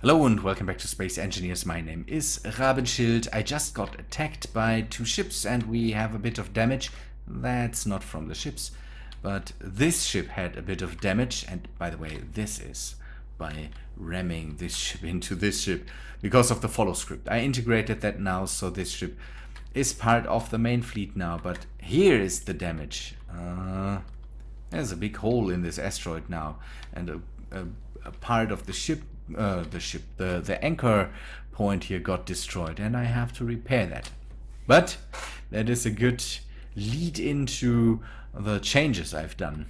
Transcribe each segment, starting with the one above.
Hello and welcome back to Space Engineers. My name is Rabenschild. I just got attacked by two ships and we have a bit of damage. That's not from the ships, but this ship had a bit of damage, and by the way, this is by ramming this ship into this ship because of the follow script. I integrated that now, so this ship is part of the main fleet now, but here is the damage. There's a big hole in this asteroid now, and a part of the ship, the anchor point here got destroyed, and I have to repair that. But that is a good lead into the changes I've done.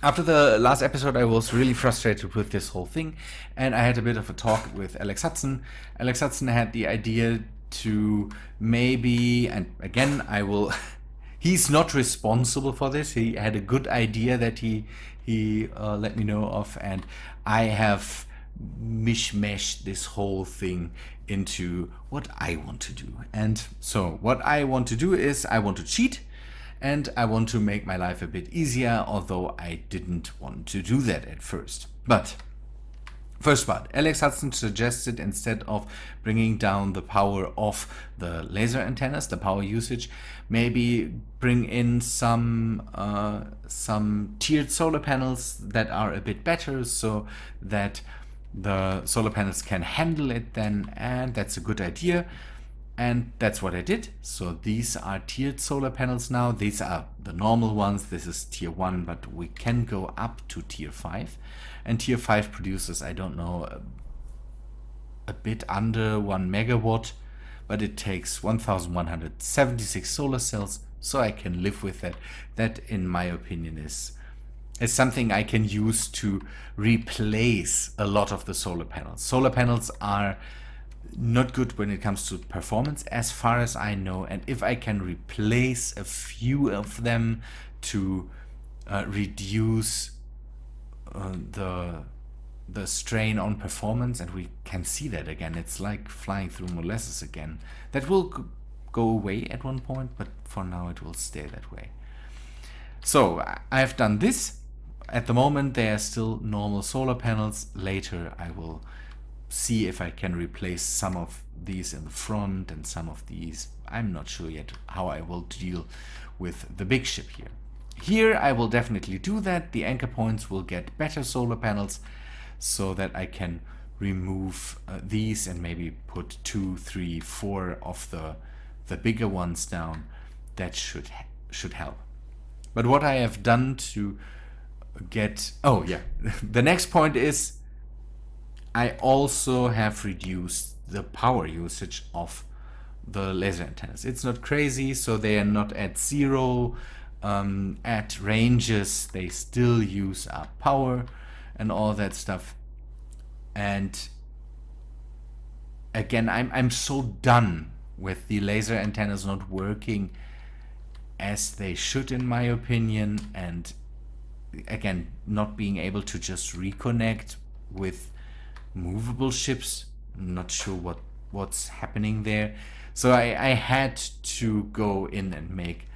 After the last episode, I was really frustrated with this whole thing, and I had a bit of a talk with Alex Hudson. Alex Hudson had the idea to maybe, and again, I will... He's not responsible for this. He had a good idea that he let me know of, and I have mishmashed this whole thing into what I want to do. And so what I want to do is I want to cheat, and I want to make my life a bit easier, although I didn't want to do that at first. But first part, Alex Hudson suggested, instead of bringing down the power of the laser antennas, the power usage, maybe bring in some tiered solar panels that are a bit better, so that the solar panels can handle it then, and that's a good idea. And that's what I did. So these are tiered solar panels now. These are the normal ones. This is tier 1, but we can go up to tier 5. And tier 5 produces, I don't know, a bit under 1 megawatt, but it takes 1176 solar cells, so I can live with that. That, in my opinion, is something I can use to replace a lot of the solar panels. Solar panels are not good when it comes to performance, as far as I know, and if I can replace a few of them to reduce the strain on performance, and we can see that again, it's like flying through molasses again. That will go away at one point, but for now it will stay that way. So I've done this. At the moment they are still normal solar panels. Later I will see if I can replace some of these in the front and some of these. I'm not sure yet how I will deal with the big ship here. Here I will definitely do that. The anchor points will get better solar panels so that I can remove these and maybe put 2, 3, 4 of the bigger ones down. That should help. But what I have done to get... Oh yeah, the next point is I also have reduced the power usage of the laser antennas. It's not crazy, so they are not at 0. At ranges they still use up power and all that stuff. And again, I'm so done with the laser antennas not working as they should, in my opinion, and again, not being able to just reconnect with movable ships. I'm not sure what's happening there. So I had to go in and make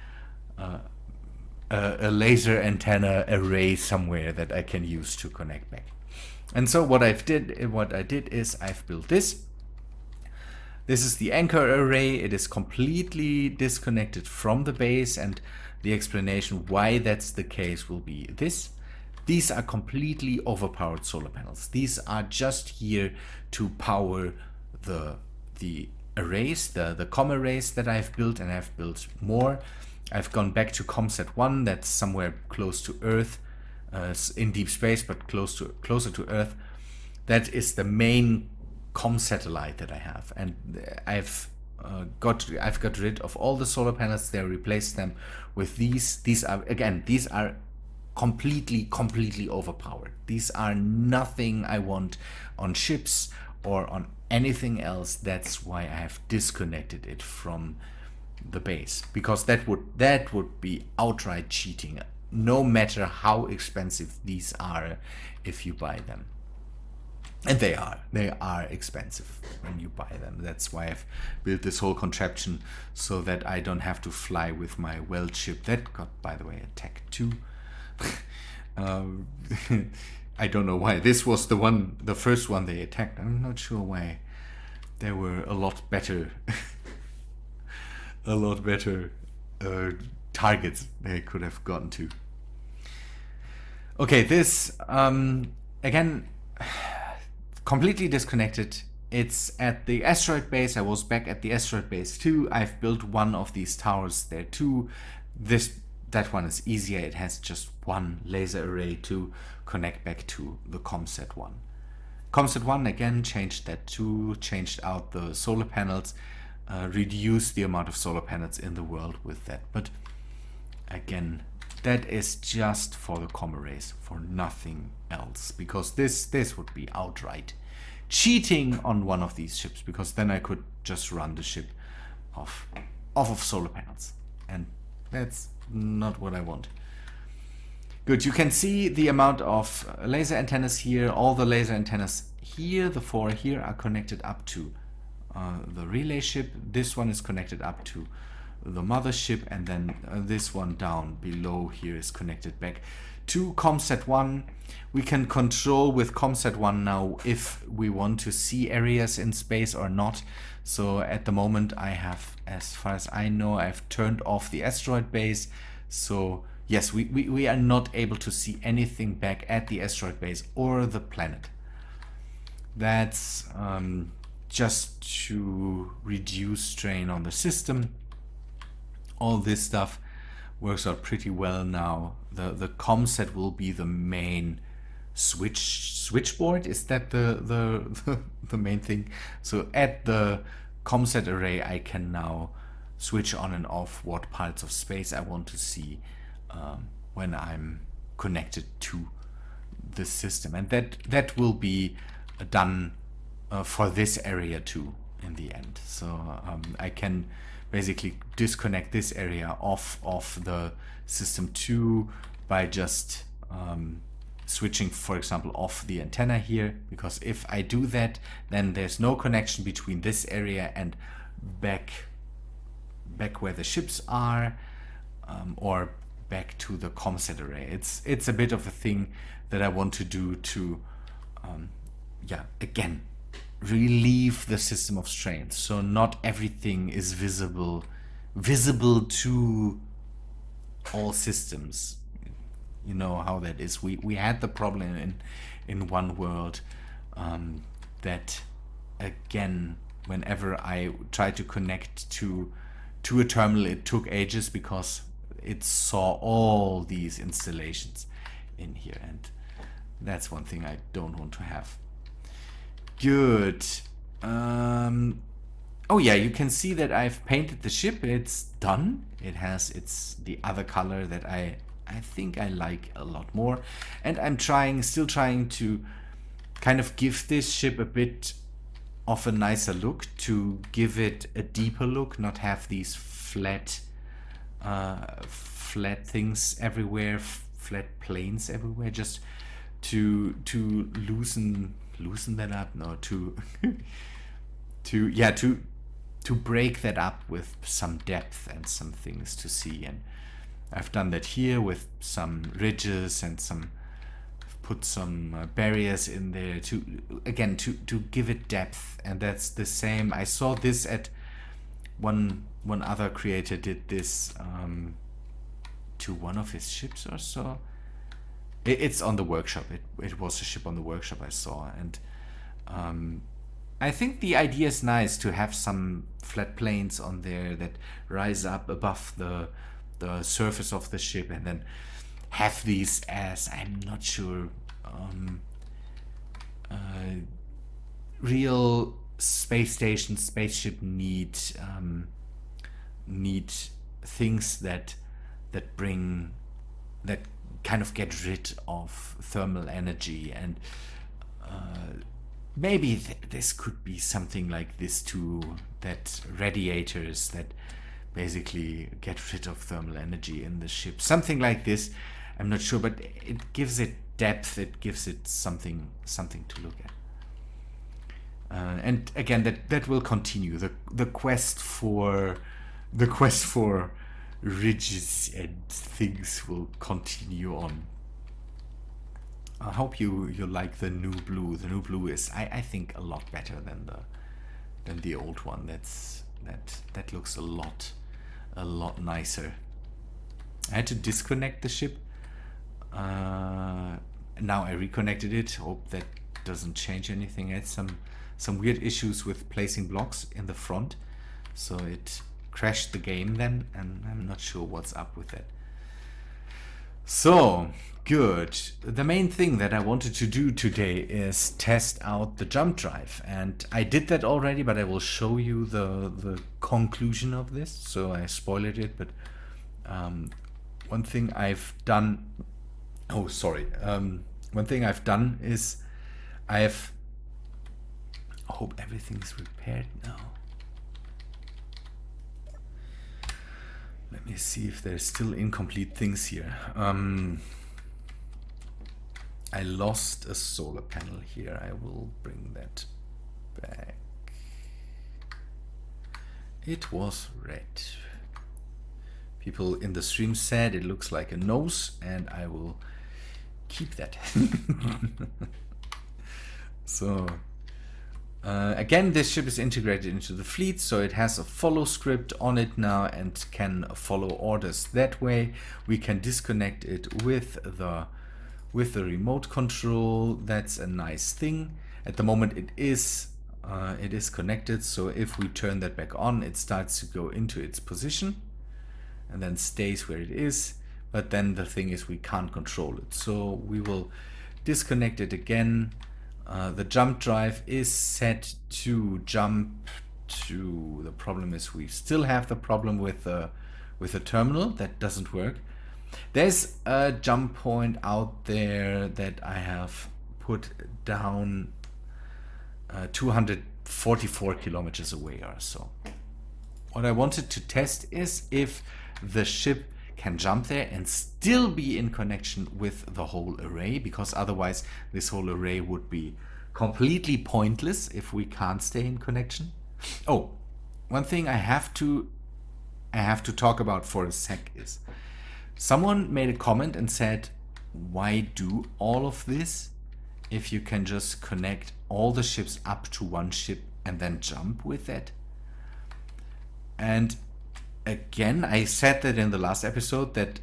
a laser antenna array somewhere that I can use to connect back. And so what I did is I've built this. This is the anchor array. It is completely disconnected from the base, and the explanation why that's the case will be this. These are completely overpowered solar panels. These are just here to power the arrays, the com arrays that I've built, and I've built more. I've gone back to ComSat 1, that's somewhere close to Earth, in deep space, but closer to Earth. That is the main com satellite that I have, and I've got rid of all the solar panels there, replaced them with these. These are completely overpowered. These are nothing I want on ships or on anything else. That's why I have disconnected it from the base, because that would be outright cheating, no matter how expensive these are if you buy them. And they are expensive when you buy them. That's why I've built this whole contraption, so that I don't have to fly with my weld ship that got, by the way, attacked too. I don't know why. This was the first one they attacked. I'm not sure why. There were a lot better, a lot better targets they could have gotten to. Okay, this again, completely disconnected. It's at the asteroid base. I was back at the asteroid base too. I've built one of these towers there too. That one is easier. It has just one laser array to connect back to the ComSat 1. ComSat 1 again changed that too, changed out the solar panels, reduced the amount of solar panels in the world with that. But again, that is just for the com arrays, for nothing else, because this would be outright cheating on one of these ships, because then I could just run the ship off of solar panels, and that's not what I want. Good, you can see the amount of laser antennas here. All the laser antennas here, the 4 here, are connected up to the relay ship. This one is connected up to the mothership, and then this one down below here is connected back to ComSat 1. We can control with ComSat 1 now if we want to see areas in space or not. So at the moment I have, as far as I know, I've turned off the asteroid base. So yes, we are not able to see anything back at the asteroid base or the planet. That's just to reduce strain on the system. All this stuff works out pretty well now. The ComSat will be the main switchboard. Is that the main thing? So at the ComSat array I can now switch on and off what parts of space I want to see when I'm connected to the system, and that will be done for this area too in the end. So I can basically disconnect this area off of the system too by just switching, for example, off the antenna here, because if I do that, then there's no connection between this area and back where the ships are, or back to the ComSat array. It's a bit of a thing that I want to do to yeah, again, relieve the system of strain, so not everything is visible to all systems. You know how that is. We had the problem in one world that, again, whenever I tried to connect to a terminal, it took ages because it saw all these installations in here, and that's one thing I don't want to have. Good. Oh yeah, you can see that I've painted the ship. It's done. It's the other color that I think I like a lot more, and I'm still trying to kind of give this ship a bit of a nicer look, to give it a deeper look, not have these flat things everywhere, flat planes everywhere, just to loosen that up, no, to break that up with some depth and some things to see. And I've done that here with some ridges and put some barriers in there to give it depth. And that's the same. I saw this at one other creator did this to one of his ships or so. It's on the workshop. It was a ship on the workshop I saw, and I think the idea is nice to have some flat planes on there that rise up above the surface of the ship, and then have these as, I'm not sure, real space stations, spaceship need things that kind of get rid of thermal energy, and maybe this could be something like this too, that radiators that basically get rid of thermal energy in the ship, something like this. I'm not sure, but it gives it depth, it gives it something to look at. And again, that will continue. The quest for ridges and things will continue on. I hope you like the new blue. The new blue is, I think, a lot better than the old one. That looks a lot nicer. I had to disconnect the ship. Now I reconnected it. Hope that doesn't change anything. I had some weird issues with placing blocks in the front, so it crashed the game then, and I'm not sure what's up with that. So, good. The main thing that I wanted to do today is test out the jump drive, and I did that already, but I will show you the conclusion of this, so I spoiled it. But one thing I've done, one thing I've done is I hope everything's repaired now. Let me see if there's still incomplete things here. I lost a solar panel here. I will bring that back. It was red. People in the stream said it looks like a nose, and I will keep that. So again, this ship is integrated into the fleet, so it has a follow script on it now and can follow orders that way. We can disconnect it with the remote control. That's a nice thing. At the moment it is connected, so if we turn that back on, it starts to go into its position and then stays where it is. But then the thing is, we can't control it, so we will disconnect it again. The jump drive is set to jump to, the problem is we still have the problem with the terminal that doesn't work. There's a jump point out there that I have put down 244 kilometers away or so. What I wanted to test is if the ship can jump there and still be in connection with the whole array, because otherwise this whole array would be completely pointless if we can't stay in connection. Oh, one thing I have to talk about for a sec is someone made a comment and said, why do all of this if you can just connect all the ships up to one ship and then jump with it? And again, I said that in the last episode, that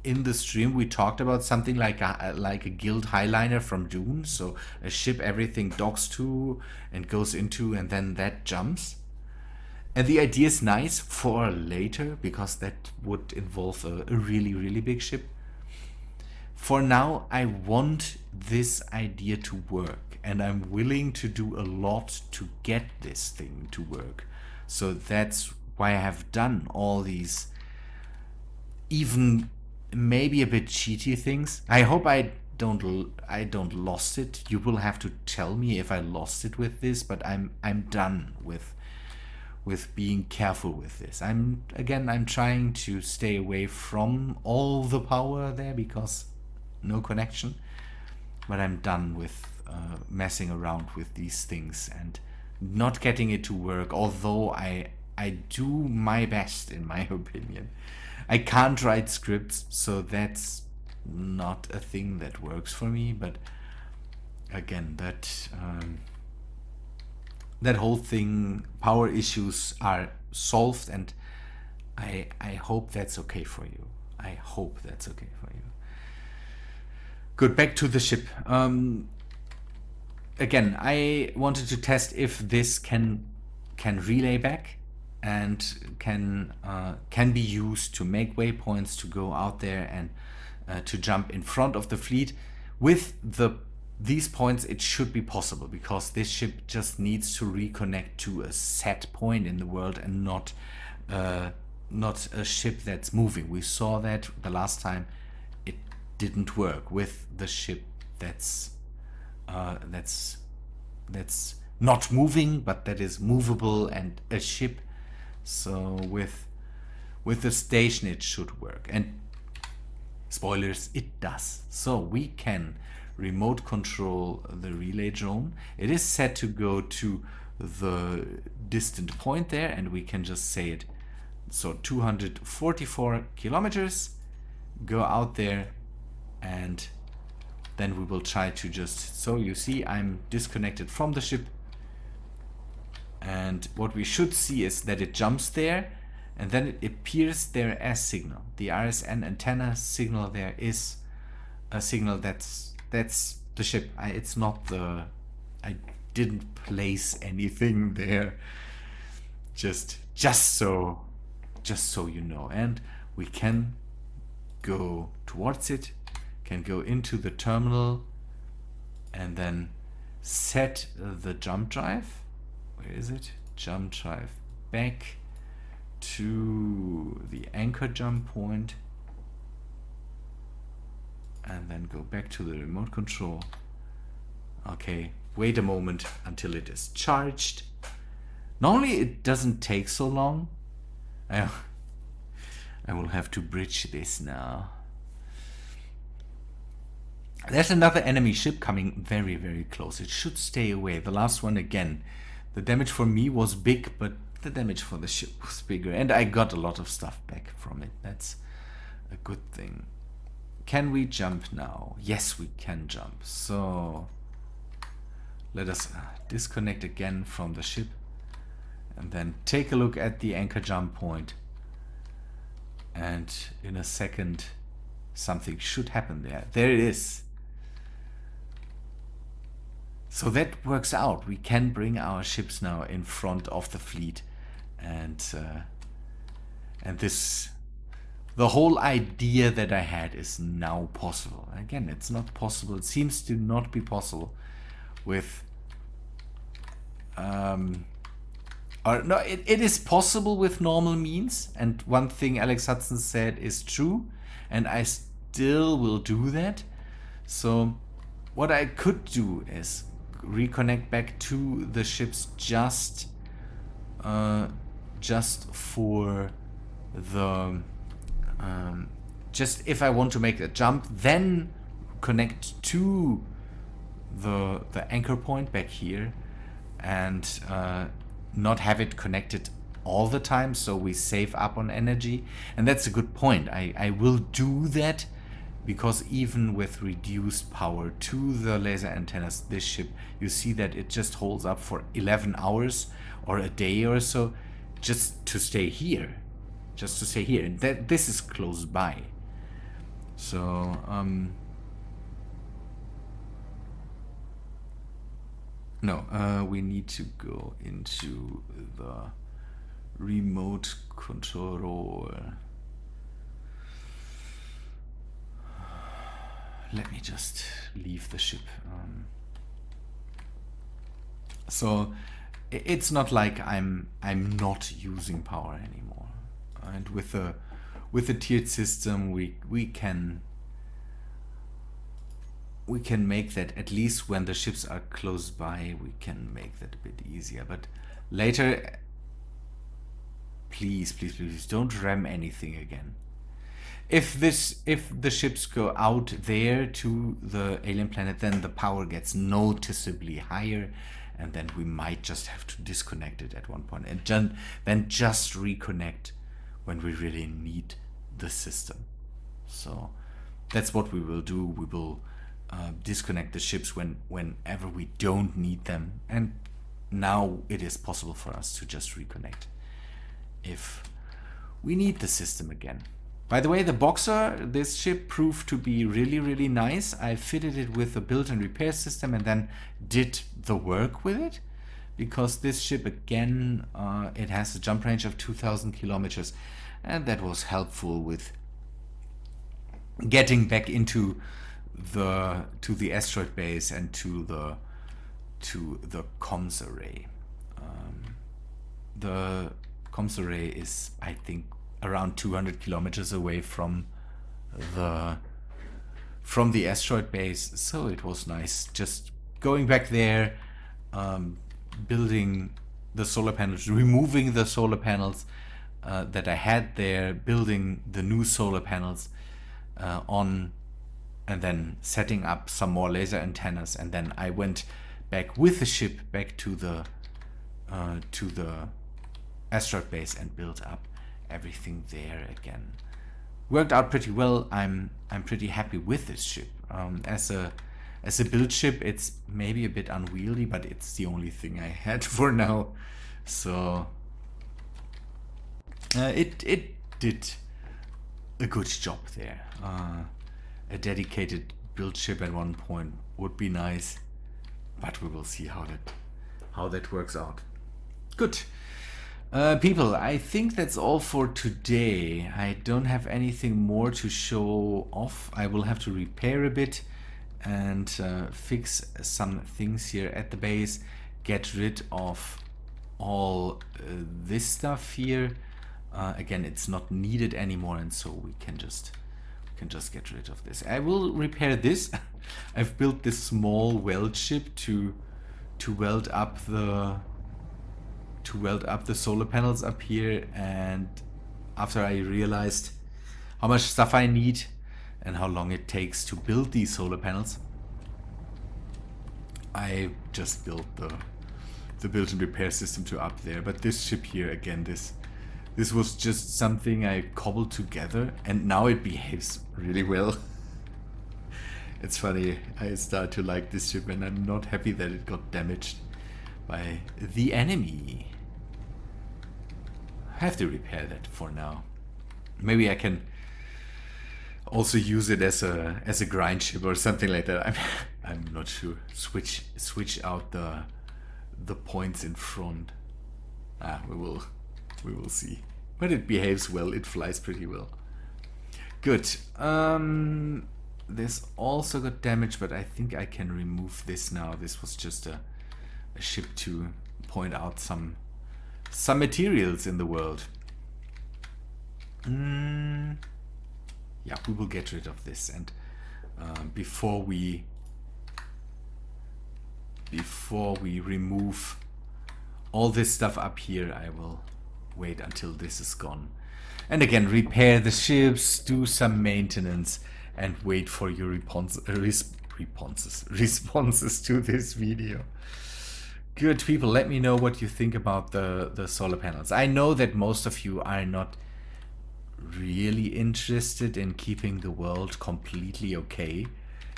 in the stream we talked about something like a guild highliner from Dune, so a ship everything docks to and goes into, and then that jumps. And the idea is nice for later, because that would involve a really, really big ship. For now, I want this idea to work, and I'm willing to do a lot to get this thing to work. So that's why I have done all these, even maybe a bit cheaty things. I hope I don't lost it. You will have to tell me if I lost it with this, but I'm done with being careful with this. I'm trying to stay away from all the power there, because no connection. But I'm done with messing around with these things and not getting it to work, although I do my best, in my opinion. I can't write scripts, so that's not a thing that works for me. But again, that whole thing, power issues are solved, and I hope that's okay for you. I hope that's okay for you. Good, back to the ship. Again, I wanted to test if this can relay back and can be used to make waypoints, to go out there and to jump in front of the fleet. With these points, it should be possible, because this ship just needs to reconnect to a set point in the world, and not a ship that's moving. We saw that the last time. It didn't work with the ship that's not moving, but that is movable and a ship. So with the station it should work, and spoilers, it does. So we can remote control the relay drone. It is set to go to the distant point there, and we can just say it. So 244 kilometers, go out there and then we will try to just, so you see I'm disconnected from the ship, and what we should see is that it jumps there and then it appears there as signal. The RSN antenna signal there is a signal that's the ship. It's not the, I didn't place anything there, just so you know. And we can go towards it, can go into the terminal and then set the jump drive. Where is it? Jump drive back to the anchor jump point, and then go back to the remote control. Okay, wait a moment until it is charged. Normally it doesn't take so long. I will have to bridge this now. There's another enemy ship coming very, very close. It should stay away. The last one, again, the damage for me was big, but the damage for the ship was bigger. And I got a lot of stuff back from it. That's a good thing. Can we jump now? Yes, we can jump. So let us disconnect again from the ship and then take a look at the anchor jump point. And in a second, something should happen there. There it is. So that works out. We can bring our ships now in front of the fleet, and this, the whole idea that I had is now possible. Again, it's not possible. It seems to not be possible with or no, it is possible with normal means. And one thing Alex Hudson said is true, and I still will do that. So what I could do is reconnect back to the ships just for the just if I want to make a jump, then connect to the anchor point back here, and not have it connected all the time, so we save up on energy. And that's a good point. I will do that, because even with reduced power to the laser antennas, this ship, you see that it just holds up for 11 hours or a day or so, just to stay here. Just to stay here. And that this is close by. So, no, we need to go into the remote control. Let me just leave the ship. So it's not like I'm not using power anymore. And with the tiered system, we can make that, at least when the ships are close by, we can make that a bit easier. But later, please don't ram anything again. If the ships go out there to the alien planet, then the power gets noticeably higher, and then we might just have to disconnect it at one point, and then just reconnect when we really need the system. So that's what we will do. We will disconnect the ships whenever we don't need them, and now it is possible for us to just reconnect if we need the system again. By the way, the Boxer, this ship proved to be really, really nice. I fitted it with a build and repair system and then did the work with it, because this ship, again, it has a jump range of 2,000 kilometers, and that was helpful with getting back into to the asteroid base and to the comms array. The comms array is, I think, around 200 kilometers away from the asteroid base, so it was nice just going back there, building the solar panels, removing the solar panels that I had there, building the new solar panels on, and then setting up some more laser antennas. And then I went back with the ship back to the asteroid base and built up everything there again. Worked out pretty well. I'm pretty happy with this ship. As a build ship, it's maybe a bit unwieldy, but it's the only thing I had for now. So it did a good job there. A dedicated build ship at one point would be nice, but we will see how that works out. Good. People, I think that's all for today. I don't have anything more to show off. I will have to repair a bit and fix some things here at the base, get rid of all this stuff here. Again, it's not needed anymore, and so we can just get rid of this. I will repair this. I've built this small weld ship to weld up the solar panels up here, and after I realized how much stuff I need and how long it takes to build these solar panels, I just built the build and repair system to up there. But this ship here, again, this was just something I cobbled together, and now it behaves really well. It's funny, I start to like this ship, and I'm not happy that it got damaged by the enemy. I have to repair that for now. Maybe I can also use it as a grind ship or something like that. I'm not sure. Switch out the points in front. We will see. But it behaves well. It flies pretty well. Good. This also got damaged, but I think I can remove this now. This was just a ship to point out some materials in the world. Yeah, we will get rid of this, and before we remove all this stuff up here, I will wait until this is gone, and again repair the ships, do some maintenance, and wait for your responses to this video. Good people, let me know what you think about the solar panels. I know that most of you are not really interested in keeping the world completely okay.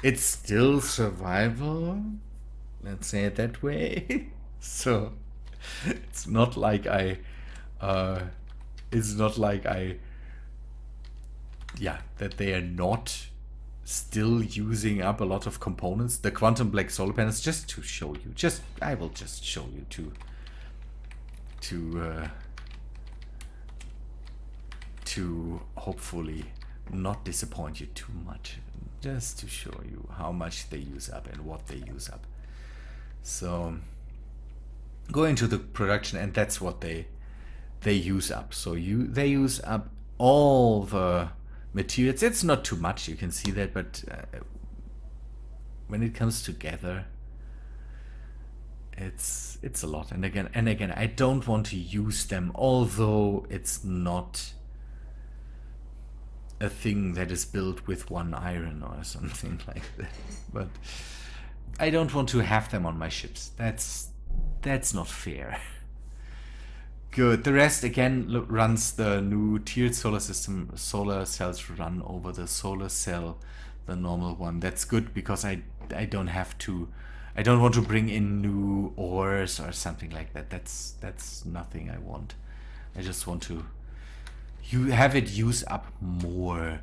It's still survival, let's say it that way. So it's not like yeah, that they are not still using up a lot of components. The quantum black solar panels, just to show you, I will just show you to hopefully not disappoint you too much, just to show you how much they use up and what they use up. So go into the production, and that's what they use up. So they use up all the materials. It's not too much, you can see that, but when it comes together, it's a lot. And again, I don't want to use them, although it's not a thing that is built with one iron or something like that. But I don't want to have them on my ships. That's not fair. Good. The rest again runs the new tiered solar system. Solar cells run over the solar cell, the normal one. That's good because I don't have to. I don't want to bring in new ores or something like that. That's nothing I want. I just want to have it use up more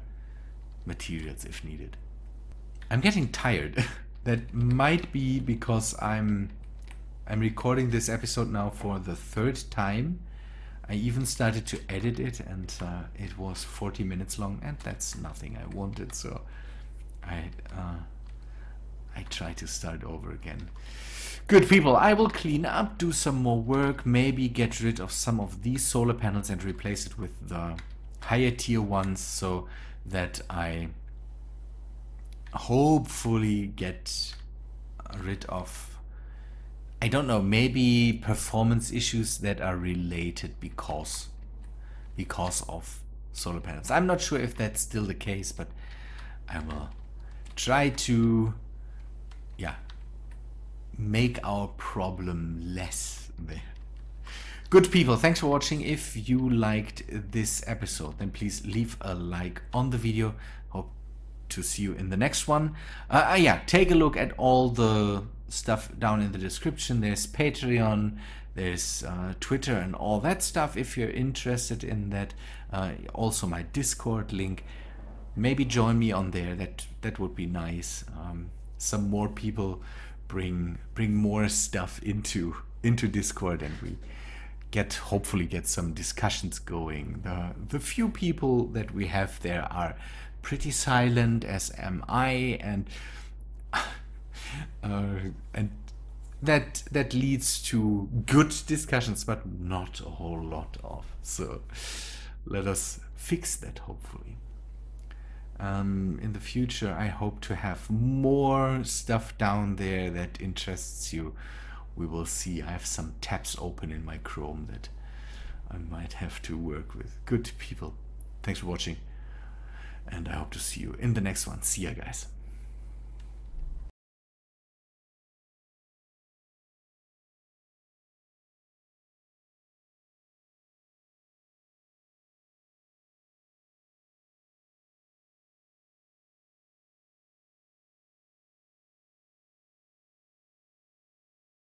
materials if needed. I'm getting tired. That might be because I'm recording this episode now for the third time. I even started to edit it, and it was 40 minutes long, and that's nothing I wanted, so I try to start over again. Good people, I will clean up, do some more work, maybe get rid of some of these solar panels and replace it with the higher tier ones, so that I hopefully get rid of, I don't know, maybe performance issues that are related because of solar panels. I'm not sure if that's still the case, but I will try to, yeah, make our problem less there. Good people, thanks for watching. If you liked this episode, then please leave a like on the video. Hope to see you in the next one. Yeah, take a look at all the stuff down in the description. There's Patreon, there's Twitter and all that stuff if you're interested in that. Also my Discord link. Maybe join me on there. That would be nice. Some more people bring more stuff into Discord, and we hopefully get some discussions going. The few people that we have there are pretty silent, as am I, and that leads to good discussions, but not a whole lot of. So let us fix that, hopefully. In the future, I hope to have more stuff down there that interests you. We will see. I have some tabs open in my Chrome that I might have to work with. Good people. Thanks for watching, and I hope to see you in the next one. See ya, guys.